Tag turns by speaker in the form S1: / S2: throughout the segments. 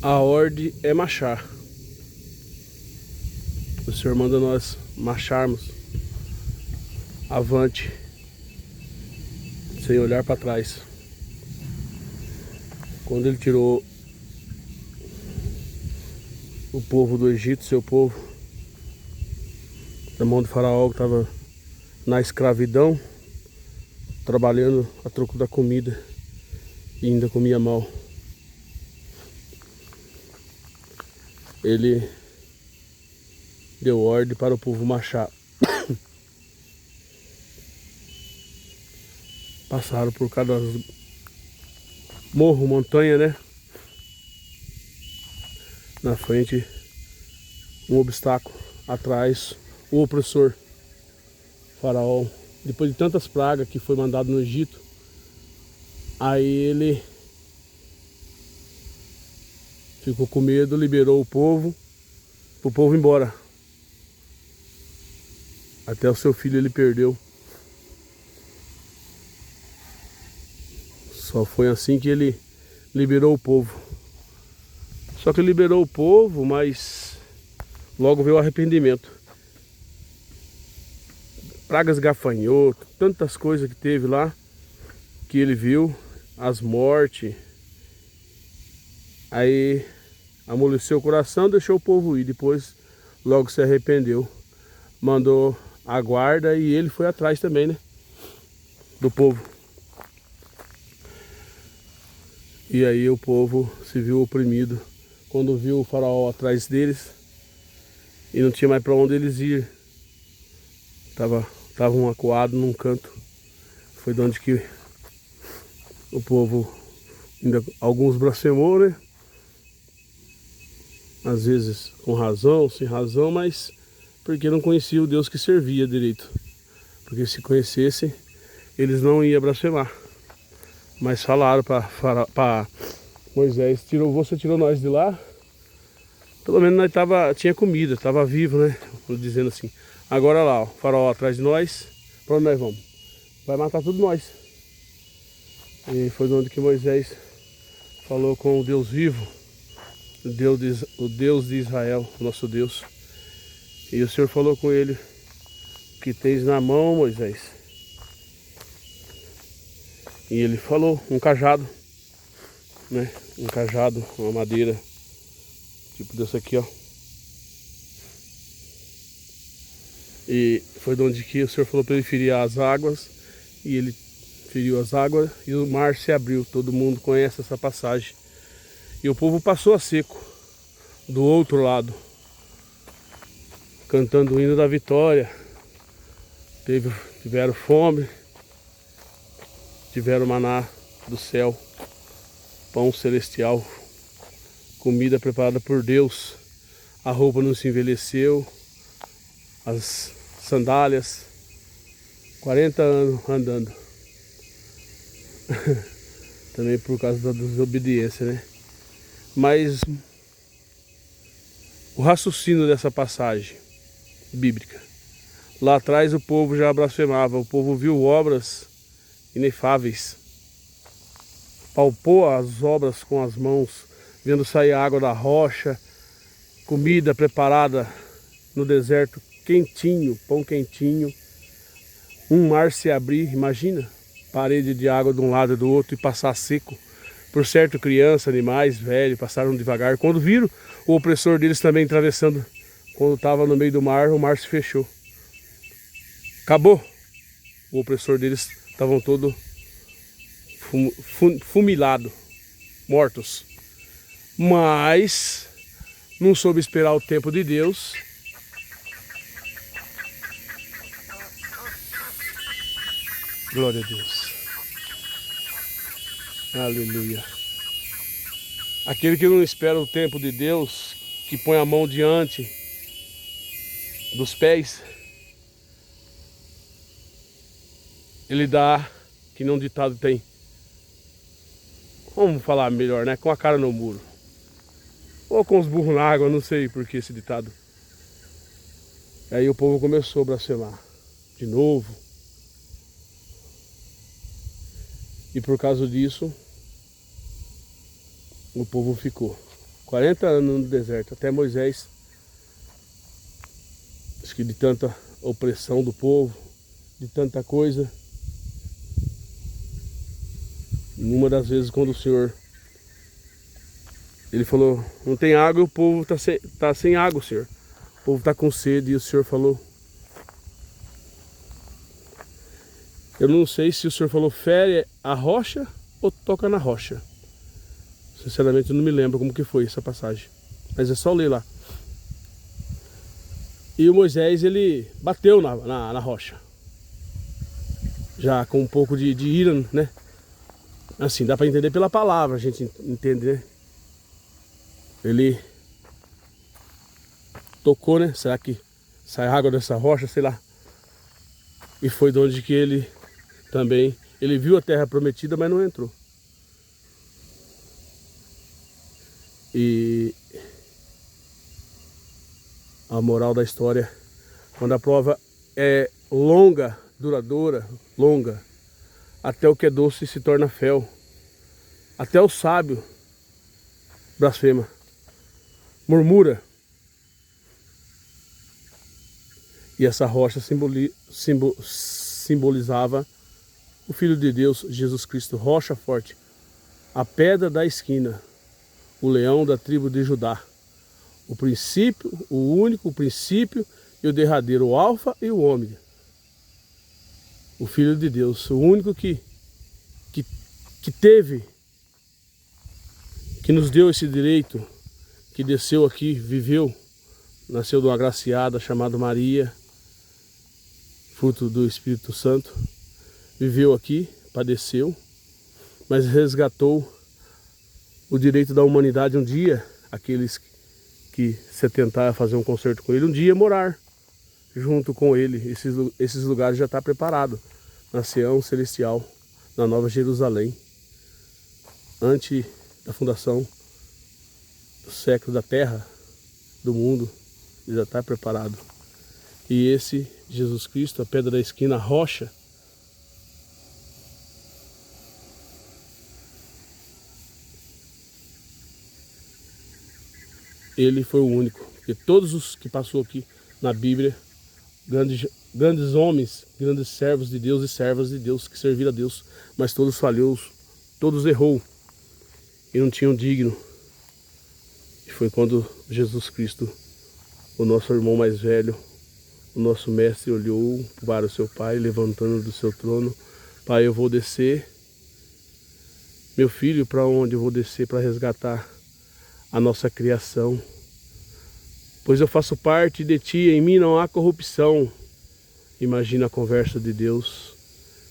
S1: A ordem é marchar. O Senhor manda nós marcharmos avante, sem olhar para trás. Quando Ele tirou o povo do Egito, seu povo, da mão do faraó que estava na escravidão, trabalhando a troco da comida e ainda comia mal, Ele deu ordem para o povo marchar. Passaram por cada morro, montanha, né? Na frente, um obstáculo. Atrás, o opressor, faraó. Depois de tantas pragas que foi mandado no Egito, aí ele ficou com medo, liberou o povo, para o povo ir embora. Até o seu filho ele perdeu. Só foi assim que ele liberou o povo. Só que liberou o povo, mas logo veio o arrependimento. Pragas gafanhoto, tantas coisas que teve lá, que ele viu, as mortes. Aí amoleceu o coração, deixou o povo ir. Depois logo se arrependeu. Mandou a guarda e ele foi atrás também, né? Do povo. E aí o povo se viu oprimido. Quando viu o faraó atrás deles e não tinha mais para onde eles ir. Estavam acuados num canto. Foi de onde que o povo, ainda alguns blasfemou, né? Às vezes com razão, sem razão, mas porque não conhecia o Deus que servia direito. Porque se conhecesse, eles não iam blasfemar. Mas falaram para Moisés, você tirou nós de lá, pelo menos nós tinha comida, estava vivo, né? Dizendo assim, agora lá, ó, o faraó atrás de nós, para onde nós vamos? Vai matar tudo nós. E foi onde que Moisés falou com o Deus vivo, o Deus de Israel, nosso Deus. E o Senhor falou com ele, o que tens na mão, Moisés? E ele falou, um cajado, né? Um cajado, uma madeira, tipo dessa aqui, ó. E foi de onde que o Senhor falou para ele ferir as águas, e ele feriu as águas e o mar se abriu. Todo mundo conhece essa passagem. E o povo passou a seco do outro lado, cantando o hino da vitória. Tiveram fome, tiveram maná do céu, pão celestial, comida preparada por Deus. A roupa não se envelheceu, as sandálias, 40 anos andando. Também por causa da desobediência, né? Mas o raciocínio dessa passagem bíblica, lá atrás o povo já blasfemava, o povo viu obras inefáveis, palpou as obras com as mãos, vendo sair água da rocha, comida preparada no deserto, quentinho, pão quentinho, um mar se abrir, imagina, parede de água de um lado e do outro e passar seco. Por certo, criança, animais, velhos, passaram devagar. Quando viram o opressor deles também atravessando, quando estava no meio do mar, o mar se fechou. Acabou. O opressor deles estavam todos fumilados, mortos. Mas não soube esperar o tempo de Deus. Glória a Deus. Aleluia. Aquele que não espera o tempo de Deus, que põe a mão diante dos pés, ele dá, que nem um ditado tem. Vamos falar melhor, né? Com a cara no muro. Ou com os burros na água, não sei por que esse ditado. Aí o povo começou a blasfemar de novo. E por causa disso, o povo ficou 40 anos no deserto, até Moisés, acho que de tanta opressão do povo, de tanta coisa. Numa das vezes quando o Senhor, ele falou, não tem água e o povo tá sem água, Senhor. O povo está com sede e o Senhor falou, eu não sei se o Senhor falou fere a rocha ou toca na rocha. Sinceramente eu não me lembro como que foi essa passagem, mas é só ler lá. E o Moisés, ele bateu na rocha, já com um pouco de ira, né? Assim, dá para entender pela palavra, a gente entende, né? Ele tocou, né? Será que sai água dessa rocha? Sei lá. E foi de onde que ele também, ele viu a terra prometida, mas não entrou. E a moral da história, quando a prova é longa, duradoura, longa, até o que é doce se torna fel. Até o sábio blasfema, murmura. E essa rocha simbolizava o Filho de Deus, Jesus Cristo, rocha forte, a pedra da esquina, o leão da tribo de Judá, o princípio, o único, o princípio e o derradeiro, o alfa e o ômega. O Filho de Deus, o único que teve, que nos deu esse direito, que desceu aqui, viveu, nasceu de uma agraciada chamada Maria, fruto do Espírito Santo, viveu aqui, padeceu, mas resgatou o direito da humanidade um dia, aqueles que se atentaram a fazer um concerto com ele, um dia morar junto com ele. Esses lugares já estão preparados na Sião Celestial, na Nova Jerusalém, antes da fundação do século da terra, do mundo, ele já está preparado. E esse Jesus Cristo, a pedra da esquina, a rocha, ele foi o único, porque todos os que passou aqui na Bíblia, grandes homens, grandes servos de Deus e servas de Deus que serviram a Deus, mas todos falhou, todos errou e não tinham digno. E foi quando Jesus Cristo, o nosso irmão mais velho, o nosso mestre, olhou para o seu pai, levantando do seu trono: Pai, eu vou descer, meu filho, para onde eu vou descer? Para resgatar a nossa criação, pois eu faço parte de ti, em mim não há corrupção. Imagina a conversa de Deus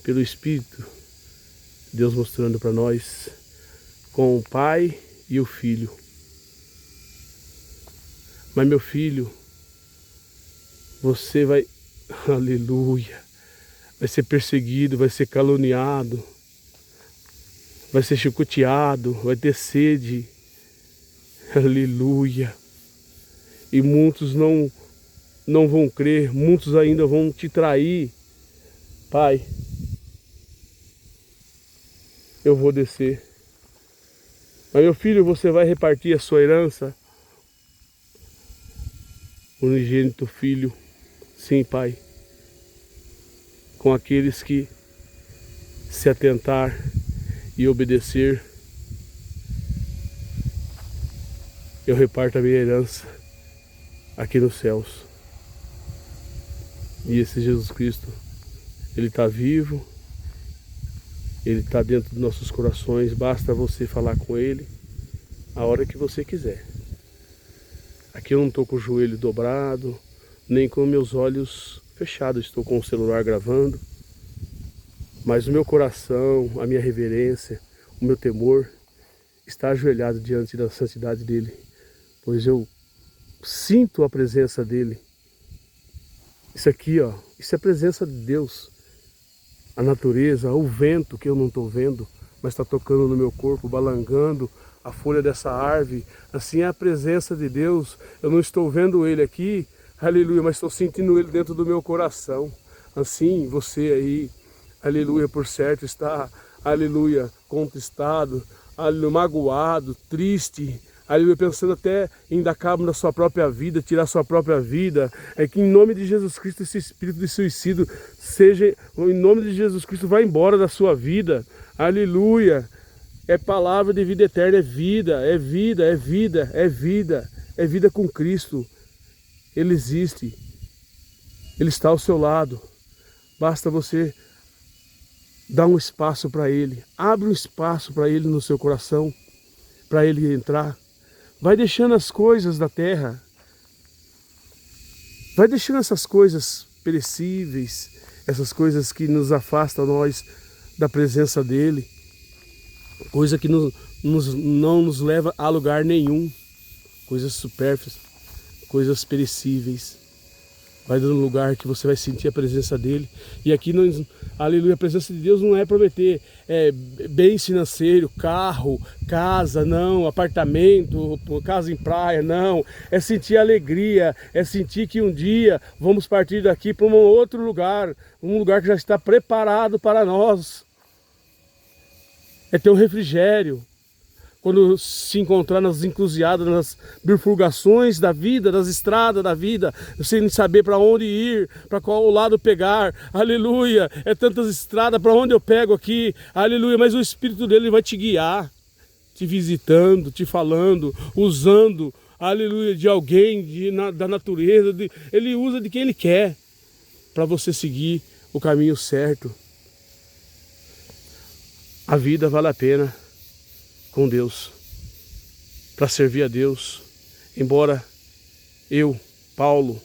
S1: pelo Espírito, Deus mostrando para nós com o Pai e o Filho. Mas meu filho, você vai, aleluia, vai ser perseguido, vai ser caluniado, vai ser chicoteado, vai ter sede, aleluia. E muitos não vão crer, muitos ainda vão te trair. Pai, eu vou descer. Mas meu filho, você vai repartir a sua herança. Unigênito filho, sim, Pai, com aqueles que se atentar e obedecer, eu reparto a minha herança aqui nos céus. E esse Jesus Cristo, ele está vivo, ele está dentro dos nossos corações, basta você falar com ele a hora que você quiser. Aqui eu não estou com o joelho dobrado, nem com meus olhos fechados, estou com o celular gravando, mas o meu coração, a minha reverência, o meu temor está ajoelhado diante da santidade dele, pois eu sinto a presença dele. Isso aqui, ó, isso é a presença de Deus. A natureza, o vento que eu não estou vendo, mas está tocando no meu corpo, balangando a folha dessa árvore. Assim é a presença de Deus. Eu não estou vendo ele aqui, aleluia, mas estou sentindo ele dentro do meu coração. Assim, você aí, aleluia, por certo está, aleluia, contristado, aleluia, magoado, triste, aleluia, pensando até em dar cabo na sua própria vida, tirar sua própria vida, é que em nome de Jesus Cristo esse espírito de suicídio seja, em nome de Jesus Cristo, vá embora da sua vida, aleluia. É palavra de vida eterna, é vida, é vida, é vida, é vida, é vida com Cristo. Ele existe, Ele está ao seu lado, basta você dar um espaço para Ele, abre um espaço para Ele no seu coração, para Ele entrar. Vai deixando as coisas da terra, vai deixando essas coisas perecíveis, essas coisas que nos afastam nós da presença dEle, coisa que não nos leva a lugar nenhum, coisas supérfluas, coisas perecíveis. Vai dando lugar que você vai sentir a presença dele. E aqui, aleluia, a presença de Deus não é prometer bem financeiro, carro, casa, não, apartamento, casa em praia, não. É sentir alegria, é sentir que um dia vamos partir daqui para um outro lugar, um lugar que já está preparado para nós. É ter um refrigério. Quando se encontrar nas encruzilhadas, nas bifurcações da vida, das estradas da vida, sem saber para onde ir, para qual lado pegar, aleluia, é tantas estradas, para onde eu pego aqui, aleluia, mas o Espírito dele vai te guiar, te visitando, te falando, usando, aleluia, de alguém, da natureza, ele usa de quem ele quer, para você seguir o caminho certo. A vida vale a pena com Deus, para servir a Deus, embora eu, Paulo,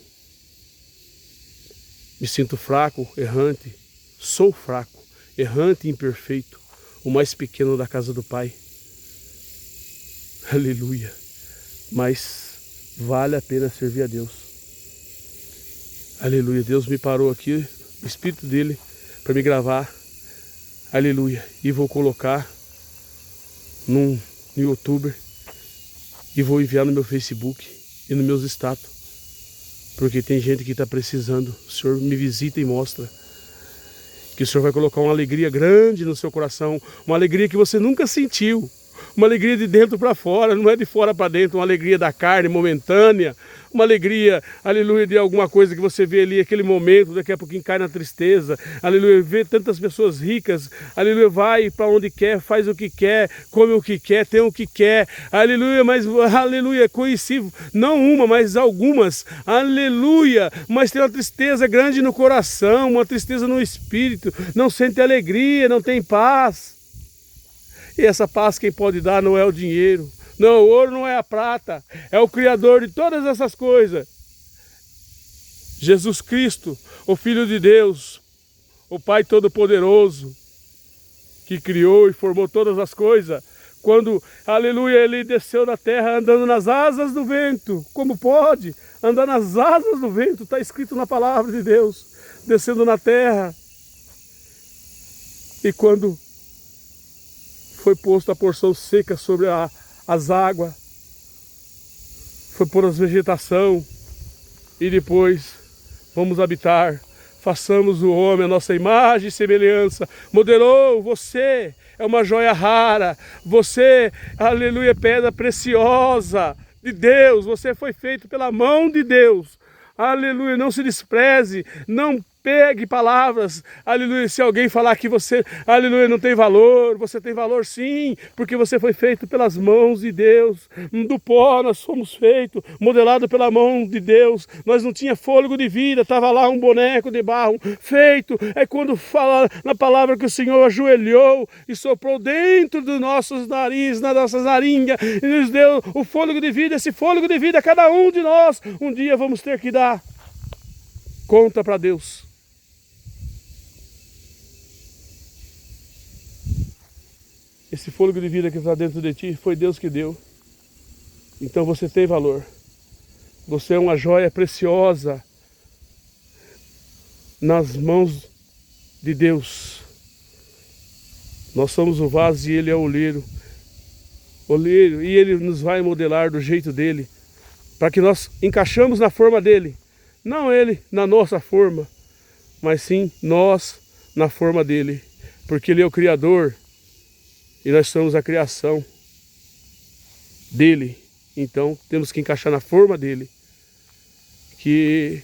S1: me sinto fraco, errante, sou fraco, errante e imperfeito, o mais pequeno da casa do Pai, aleluia, mas vale a pena servir a Deus, aleluia. Deus me parou aqui, o Espírito dele, para me gravar, aleluia, e vou colocar no YouTube e vou enviar no meu Facebook e nos meus status, porque tem gente que está precisando. O Senhor me visita e mostra que o Senhor vai colocar uma alegria grande no seu coração, uma alegria que você nunca sentiu, uma alegria de dentro para fora, não é de fora para dentro, uma alegria da carne momentânea, uma alegria, aleluia, de alguma coisa que você vê ali, aquele momento, daqui a pouquinho cai na tristeza, aleluia, vê tantas pessoas ricas, aleluia, vai para onde quer, faz o que quer, come o que quer, tem o que quer, aleluia, mas, aleluia, conheci, não uma, mas algumas, aleluia, mas tem uma tristeza grande no coração, uma tristeza no espírito, não sente alegria, não tem paz. E essa paz quem pode dar não é o dinheiro, não, o ouro não é a prata, é o Criador de todas essas coisas. Jesus Cristo, o Filho de Deus, o Pai Todo-Poderoso, que criou e formou todas as coisas. Quando, aleluia, ele desceu da terra andando nas asas do vento. Como pode andar nas asas do vento? Está escrito na palavra de Deus, descendo na terra. E quando foi posto a porção seca sobre as águas, foi por as vegetação, e depois vamos habitar, façamos o homem a nossa imagem e semelhança. Modelou, você é uma joia rara, você, aleluia, pedra preciosa de Deus, você foi feito pela mão de Deus, aleluia, não se despreze, não pegue palavras, aleluia, se alguém falar que você, aleluia, não tem valor, você tem valor sim, porque você foi feito pelas mãos de Deus, do pó nós fomos feitos, modelado pela mão de Deus, nós não tinha fôlego de vida, estava lá um boneco de barro feito, é quando fala na palavra que o Senhor ajoelhou e soprou dentro dos nossos narizes, nas nossas naringas, e nos deu o fôlego de vida, esse fôlego de vida, cada um de nós, um dia vamos ter que dar conta para Deus. Esse fôlego de vida que está dentro de ti foi Deus que deu. Então você tem valor. Você é uma joia preciosa nas mãos de Deus. Nós somos o vaso e Ele é o oleiro. E Ele nos vai modelar do jeito dele, para que nós encaixamos na forma dele. Não Ele na nossa forma, mas sim nós na forma dele. Porque Ele é o Criador. E nós somos a criação dele, Então temos que encaixar na forma dele. Que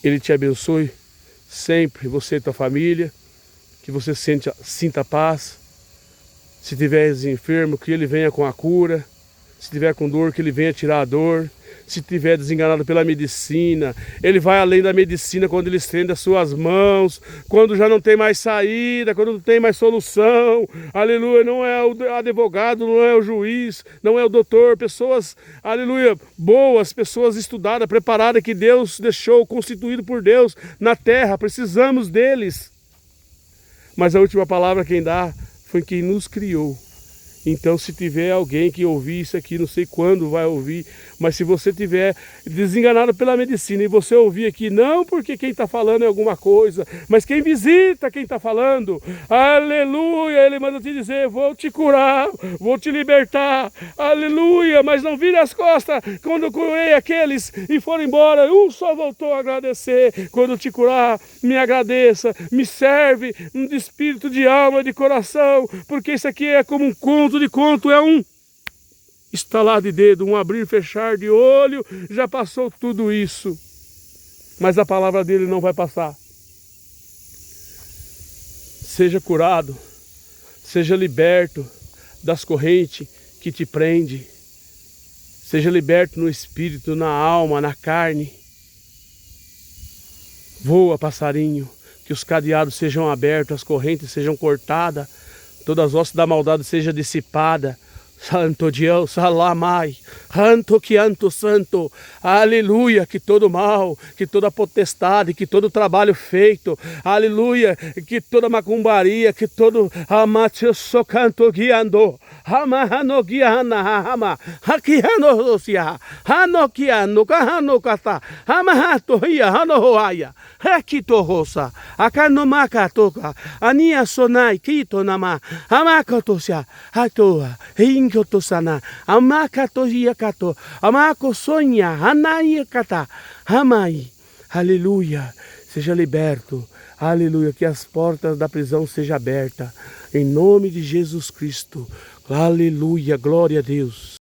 S1: ele te abençoe sempre, você e tua família. Que você sinta paz. Se estiver enfermo, que ele venha com a cura. Se estiver com dor, que ele venha tirar a dor. Se estiver desenganado pela medicina, ele vai além da medicina quando ele estende as suas mãos, quando já não tem mais saída, quando não tem mais solução. Aleluia, não é o advogado, não é o juiz, não é o doutor, pessoas, aleluia, boas, pessoas estudadas, preparadas, que Deus deixou, constituído por Deus na terra, precisamos deles. Mas a última palavra quem dá foi quem nos criou. Então, se tiver alguém que ouvir isso aqui, não sei quando vai ouvir, mas se você tiver desenganado pela medicina e você ouvir aqui, não porque quem está falando é alguma coisa, mas quem visita quem está falando, aleluia, ele manda te dizer, vou te curar, vou te libertar, aleluia, mas não vire as costas. Quando eu curei aqueles e foram embora, um só voltou a agradecer. Quando eu te curar, me agradeça, me serve de espírito, de alma, de coração, porque isso aqui é como um conto de conto, é um estalar de dedo, um abrir e fechar de olho, já passou tudo isso. Mas a palavra dele não vai passar. Seja curado, seja liberto das correntes que te prende, seja liberto no espírito, na alma, na carne. Voa, passarinho, que os cadeados sejam abertos, as correntes sejam cortadas, todas as hostes da maldade sejam dissipadas. Santo Deus, salamai, santo que anto santo, aleluia, que todo mal, que toda potestade, que todo trabalho feito, aleluia, que toda macumbaria, que todo amatio socanto guiando, hamahano guiana, hama, hakiano rosia, hanokiano, kahano kata, hamahato ria, hanohoaya, hakito rosa, akano makatoka, ania sonai, kito nama, hamakatosia, hatoa, Inkoto sana, amakato hiakato, amako sonha, hanaiakata, hamai, aleluia, seja liberto, aleluia, que as portas da prisão sejam abertas, em nome de Jesus Cristo, aleluia, glória a Deus.